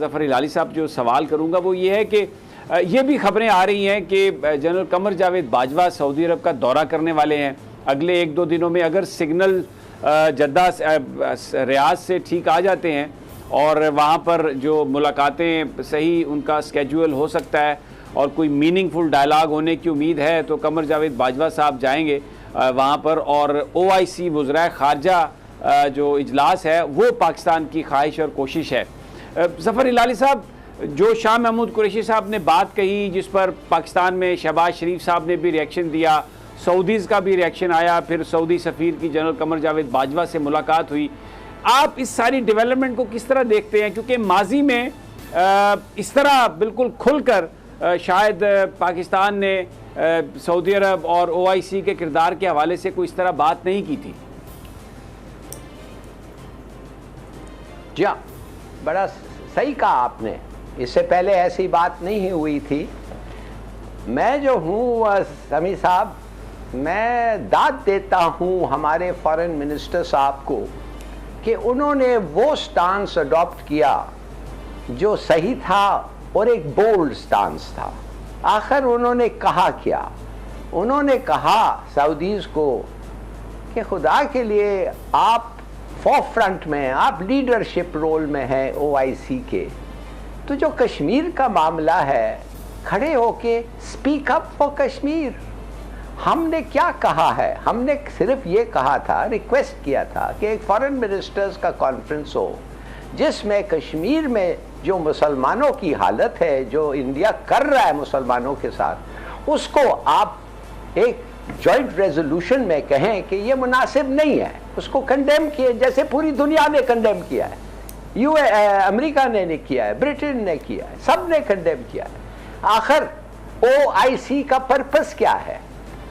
ज़फ़र हिलाली साहब जो सवाल करूँगा वो ये है कि ये भी खबरें आ रही हैं कि जनरल कमर जावेद बाजवा सऊदी अरब का दौरा करने वाले हैं अगले 1-2 दिनों में। अगर सिग्नल जद्दा रियाद से ठीक आ जाते हैं और वहाँ पर जो मुलाकातें सही उनका स्केड्यूल हो सकता है और कोई मीनिंगफुल डायलॉग होने की उम्मीद है, तो कमर जावेद बाजवा साहब जाएंगे वहाँ पर। और OIC वज़राए ख़ारजा जो इजलास है वो पाकिस्तान की ख्वाहिश और कोशिश है। ज़फ़र हिलाली साहब, जो शाह महमूद कुरैशी साहब ने बात कही जिस पर पाकिस्तान में शहबाज शरीफ साहब ने भी रिएक्शन दिया, सऊदीज़ का भी रिएक्शन आया, फिर सऊदी सफ़ीर की जनरल कमर जावेद बाजवा से मुलाकात हुई, आप इस सारी डेवलपमेंट को किस तरह देखते हैं? क्योंकि माजी में इस तरह बिल्कुल खुलकर शायद पाकिस्तान ने सऊदी अरब और OIC के किरदार के हवाले से कोई इस तरह बात नहीं की थी। जी हाँ, बड़ा सही कहा आपने, इससे पहले ऐसी बात नहीं हुई थी। मैं जो हूँ समी साहब, मैं दाद देता हूँ हमारे फॉरेन मिनिस्टर साहब को कि उन्होंने वो स्टांस अडॉप्ट किया जो सही था और एक बोल्ड स्टांस था। आखिर उन्होंने कहा क्या? उन्होंने कहा सऊदीज़ को कि खुदा के लिए आप फोरफ्रंट में, आप लीडरशिप रोल में हैं OIC के, तो जो कश्मीर का मामला है खड़े होके स्पीक अप फॉर कश्मीर। हमने क्या कहा है? हमने सिर्फ ये कहा था, रिक्वेस्ट किया था कि एक फॉरेन मिनिस्टर्स का कॉन्फ्रेंस हो जिसमें कश्मीर में जो मुसलमानों की हालत है, जो इंडिया कर रहा है मुसलमानों के साथ, उसको आप एक जॉइंट रेजोल्यूशन में कहें कि ये मुनासिब नहीं है, उसको कंडेम किए जैसे पूरी दुनिया ने कंडेम किया है। अमेरिका ने किया है, ब्रिटेन ने किया है, सब ने कंडेम किया है। आखिर OIC का पर्पस क्या है?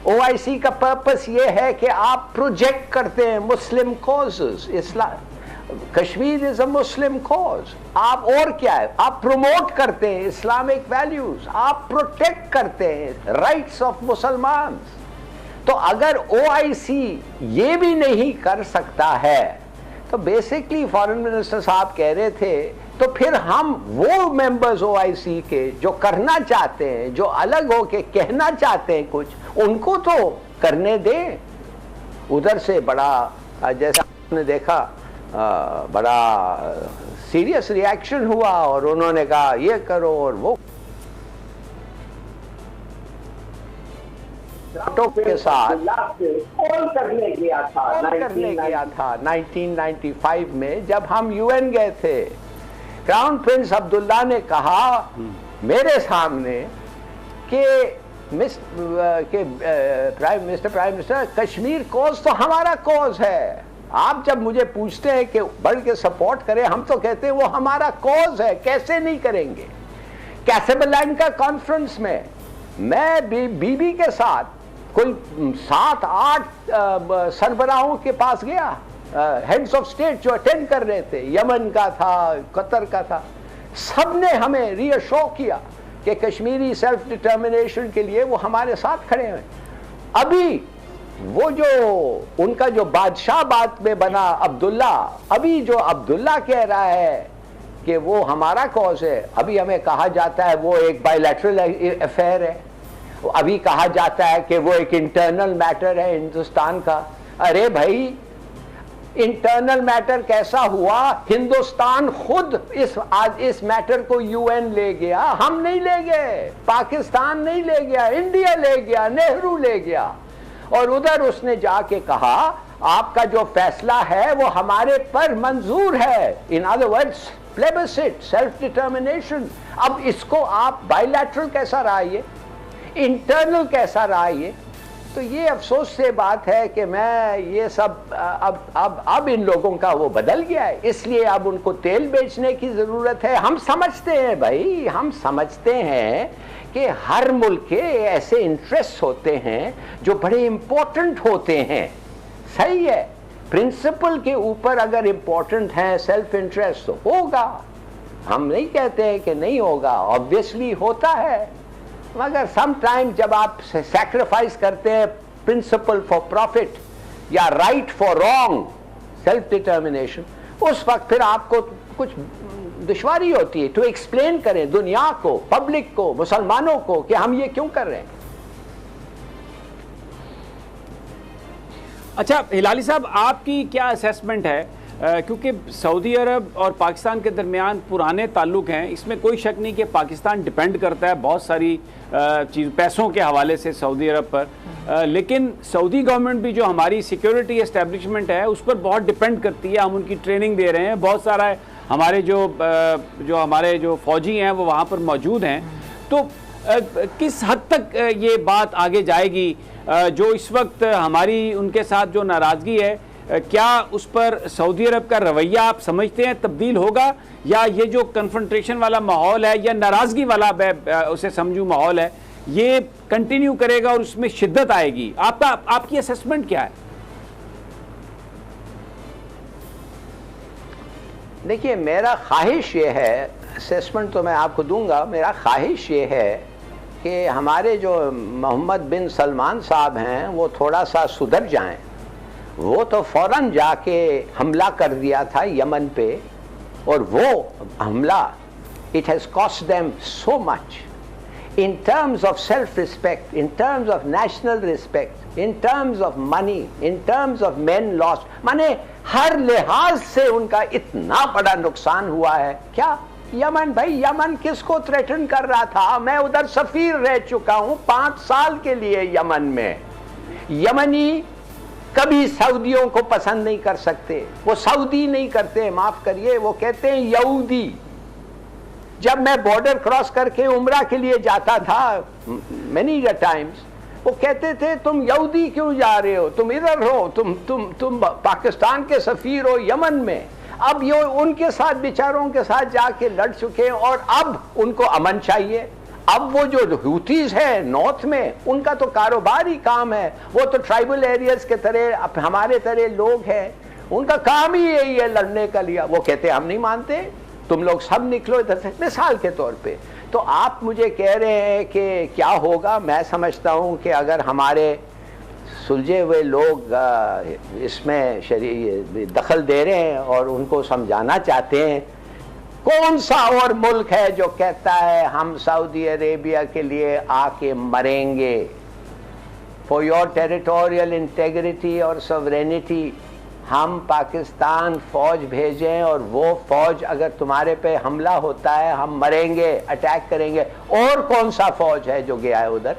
OIC का पर्पस ये है कि आप प्रोजेक्ट करते हैं Muslim causes, Islam, Kashmir is a Muslim cause. आप और क्या है? आप प्रमोट करते हैं इस्लामिक वैल्यूज, आप प्रोटेक्ट करते हैं राइट्स ऑफ मुसलमान। तो अगर OIC ये भी नहीं कर सकता है तो बेसिकली फॉरेन मिनिस्टर साहब कह रहे थे, तो फिर हम वो मेंबर्स OIC के जो करना चाहते हैं, जो अलग होके कहना चाहते हैं कुछ, उनको तो करने दें। उधर से बड़ा, जैसा आपने देखा, बड़ा सीरियस रिएक्शन हुआ और उन्होंने कहा ये करो और वो के साथ कॉल करने गया था 1995 में जब हम UN गए थे। क्राउन प्रिंस अब्दुल्ला ने कहा मेरे सामने कि प्राइम मिनिस्टर, कश्मीर कॉज तो हमारा कॉज है। आप जब मुझे पूछते हैं कि बढ़ के सपोर्ट करें, हम तो कहते हैं वो हमारा कॉज है, कैसे नहीं करेंगे। कैसेबलैंड का कॉन्फ्रेंस में मैं बीबी के साथ कोई 7-8 सरबराहों के पास गया, हेड्स ऑफ स्टेट जो अटेंड कर रहे थे, यमन का था, कतर का था, सबने हमें रीअश्योर किया कि कश्मीरी सेल्फ डिटर्मिनेशन के लिए वो हमारे साथ खड़े हैं। अभी वो जो उनका जो बादशाह बात में बना अब्दुल्ला, अभी जो अब्दुल्ला कह रहा है कि वो हमारा कॉज है, अभी हमें कहा जाता है वो एक बायलैटरल अफेयर है, अभी कहा जाता है कि वो एक इंटरनल मैटर है हिंदुस्तान का। अरे भाई, इंटरनल मैटर कैसा हुआ? हिंदुस्तान खुद इस मैटर को UN ले गया, हम नहीं ले गए, पाकिस्तान नहीं ले गया, इंडिया ले गया, नेहरू ले गया। और उधर उसने जाके कहा आपका जो फैसला है वो हमारे पर मंजूर है, in other words plebiscite, self determination. अब इसको आप बायलैटरल कैसा रहा, ये इंटरनल कैसा रहा ये? तो ये अफसोस से बात है कि मैं ये सब अब इन लोगों का वो बदल गया है, इसलिए अब उनको तेल बेचने की ज़रूरत है। हम समझते हैं भाई, हम समझते हैं कि हर मुल्क के ऐसे इंटरेस्ट होते हैं जो बड़े इंपॉर्टेंट होते हैं। सही है, प्रिंसिपल के ऊपर अगर इंपॉर्टेंट है सेल्फ इंटरेस्ट तो होगा, हम नहीं कहते हैं कि नहीं होगा, ऑब्वियसली होता है। मगर समटाइम जब आप सैक्रिफाइस करते हैं प्रिंसिपल फॉर प्रॉफिट या right for wrong, self determination, उस वक्त फिर आपको कुछ दुश्वारी होती है टू एक्सप्लेन करें दुनिया को, पब्लिक को, मुसलमानों को कि हम ये क्यों कर रहे हैं। अच्छा हिलाली साहब, आपकी क्या असेसमेंट है, क्योंकि सऊदी अरब और पाकिस्तान के दरमियान पुराने ताल्लुक हैं, इसमें कोई शक नहीं कि पाकिस्तान डिपेंड करता है बहुत सारी चीज़ पैसों के हवाले से सऊदी अरब पर, लेकिन सऊदी गवर्नमेंट भी जो हमारी सिक्योरिटी एस्टेब्लिशमेंट है उस पर बहुत डिपेंड करती है। हम उनकी ट्रेनिंग दे रहे हैं, बहुत सारा हमारे हमारे जो फौजी हैं वो वहाँ पर मौजूद हैं। तो किस हद तक ये बात आगे जाएगी, जो इस वक्त हमारी उनके साथ जो नाराज़गी है, क्या उस पर सऊदी अरब का रवैया आप समझते हैं तब्दील होगा, या ये जो कन्फ्रंटेशन वाला माहौल है या नाराज़गी वाला उसे समझूं माहौल है, ये कंटिन्यू करेगा और उसमें शिद्दत आएगी? आपकी असेसमेंट क्या है? देखिए, मेरा ख्वाहिश ये है, असेसमेंट तो मैं आपको दूंगा, मेरा ख्वाहिश ये है कि हमारे जो मोहम्मद बिन सलमान साहब हैं वो थोड़ा सा सुधर जाएं। वो तो फौरन जाके हमला कर दिया था यमन पे, और वो हमला it has cost them so much in terms of self-respect, in terms of national respect, in terms of money, in terms of men lost, माने हर लिहाज से उनका इतना बड़ा नुकसान हुआ है। क्या यमन, भाई यमन किसको थ्रेटन कर रहा था? मैं उधर सफीर रह चुका हूं 5 साल के लिए यमन में। यमनी कभी सऊदियों को पसंद नहीं कर सकते, वो सऊदी नहीं करते, माफ करिए, वो कहते हैं यहूदी। जब मैं बॉर्डर क्रॉस करके उम्रा के लिए जाता था मेनी टाइम्स, वो कहते थे तुम यहूदी क्यों जा रहे हो, तुम इधर हो, तुम पाकिस्तान के सफीर हो यमन में। अब ये उनके साथ बेचारों के साथ जाके लड़ चुके हैं और अब उनको अमन चाहिए। अब वो जो हुतीज है नॉर्थ में, उनका तो कारोबारी काम है, वो तो ट्राइबल एरियाज के तरह हमारे तरह लोग हैं, उनका काम ही यही है लड़ने का लिया। वो कहते हम नहीं मानते, तुम लोग सब निकलो इधर से, मिसाल के तौर पे। तो आप मुझे कह रहे हैं कि क्या होगा, मैं समझता हूं कि अगर हमारे सुलझे हुए लोग इसमें दखल दे रहे हैं और उनको समझाना चाहते हैं, कौन सा और मुल्क है जो कहता है हम सऊदी अरेबिया के लिए आके मरेंगे फॉर योर टेरिटोरियल इंटेग्रिटी और सॉवरेनिटी, हम पाकिस्तान फौज भेजें और वो फौज अगर तुम्हारे पे हमला होता है हम मरेंगे, अटैक करेंगे। और कौन सा फौज है जो गया है उधर?